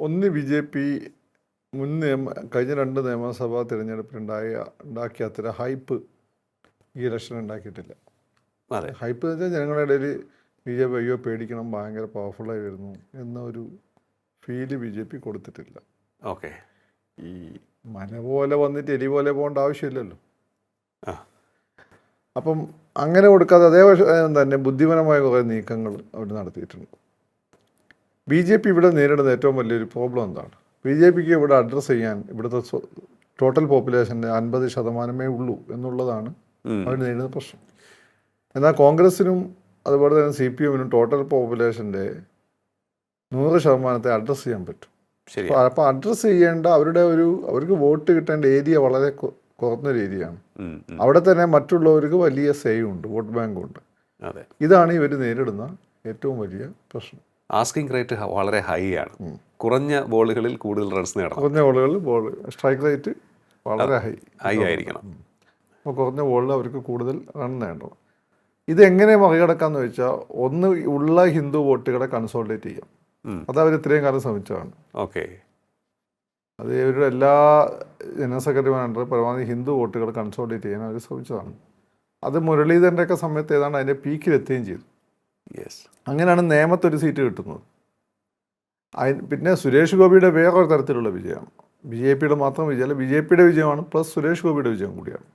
ഒന്ന് B J P കഴിഞ്ഞ 2 നിയമസഭാ തിരഞ്ഞെടുപ്പിലുണ്ടാക്കിയ അത്ര ഹൈപ്പ് ഈ ഇലക്ഷൻ ഉണ്ടാക്കിയിട്ടില്ല. ഹൈപ്പ് എന്ന് വെച്ചാൽ ജനങ്ങളുടെ ഇടയിൽ ബി ജെ പി അയ്യോ പേടിക്കണം, ഭയങ്കര പവർഫുള്ളായി വരുന്നു എന്നൊരു ഫീല് ബി ജെ പി കൊടുത്തിട്ടില്ല. ഓക്കെ, ഈ മല പോലെ വന്നിട്ട് എലി പോലെ പോകേണ്ട ആവശ്യമില്ലല്ലോ. അപ്പം അങ്ങനെ കൊടുക്കാതെ അതേ തന്നെ ബുദ്ധിപരമായ കുറേ നീക്കങ്ങൾ അവർ നടത്തിയിട്ടുണ്ട്. ബി ജെ പി ഇവിടെ നേരിടുന്ന ഏറ്റവും വലിയൊരു പ്രോബ്ലം എന്താണ്? ബി ജെ പിക്ക് ഇവിടെ അഡ്രസ്സ് ചെയ്യാൻ ഇവിടുത്തെ ടോട്ടൽ പോപ്പുലേഷൻ്റെ 50% ഉള്ളൂ എന്നുള്ളതാണ് അവർ നേരിടുന്ന പ്രശ്നം. എന്നാൽ കോൺഗ്രസിനും അതുപോലെ തന്നെ CPM-നും ടോട്ടൽ പോപ്പുലേഷൻ്റെ 100% അഡ്രസ്സ് ചെയ്യാൻ പറ്റും. അപ്പോൾ അഡ്രസ്സ് ചെയ്യേണ്ട അവർക്ക് വോട്ട് കിട്ടേണ്ട ഏരിയ വളരെ കുറഞ്ഞൊരു ഏരിയയാണ്. അവിടെ തന്നെ മറ്റുള്ളവർക്ക് വലിയ ഉണ്ട്, വോട്ട് ബാങ്കും ഉണ്ട്. ഇതാണ് ഇവർ നേരിടുന്ന ഏറ്റവും വലിയ പ്രശ്നം. ആസ്കിംഗ് റേറ്റ് വളരെ ഹൈ ആണ്. കുറഞ്ഞ ബോളുകളിൽ കൂടുതൽ റൺസ് നേടണം. കുറഞ്ഞ ബോളുകളിൽ സ്ട്രൈക്ക് റേറ്റ് വളരെ ഹൈ ആയിരിക്കണം. അപ്പോൾ കുറഞ്ഞ ബോളിൽ അവർക്ക് കൂടുതൽ റൺ നേടണം. ഇതെങ്ങനെ മറികടക്കാമെന്ന് വെച്ചാൽ ഒന്ന് ഉള്ള ഹിന്ദു വോട്ടുകളെ കൺസോളിഡേറ്റ് ചെയ്യാം. അത് അവർ ഇത്രയും കാലം ശ്രമിച്ചതാണ്. ഓക്കെ, അത് ഇവരുടെ എല്ലാ ജനറൽ സെക്രട്ടറിമാരുടെ പരമാവധി ഹിന്ദു വോട്ടുകൾ കൺസോളിഡേറ്റ് ചെയ്യാൻ അവർ ശ്രമിച്ചതാണ്. അത് മുരളീധരൻ്റെയൊക്കെ സമയത്ത് ഏതാണ്ട് അതിൻ്റെ പീക്കിലെത്തുകയും ചെയ്തു. അങ്ങനെയാണ് നേമത്തൊരു സീറ്റ് കിട്ടുന്നത്. പിന്നെ സുരേഷ് ഗോപിയുടെ വേറൊരു തരത്തിലുള്ള വിജയമാണ്. ബി ജെ പിയുടെ മാത്രം വിജയമല്ല, ബി ജെ പിയുടെ വിജയമാണ് പ്ലസ് സുരേഷ് ഗോപിയുടെ വിജയം കൂടിയാണ്.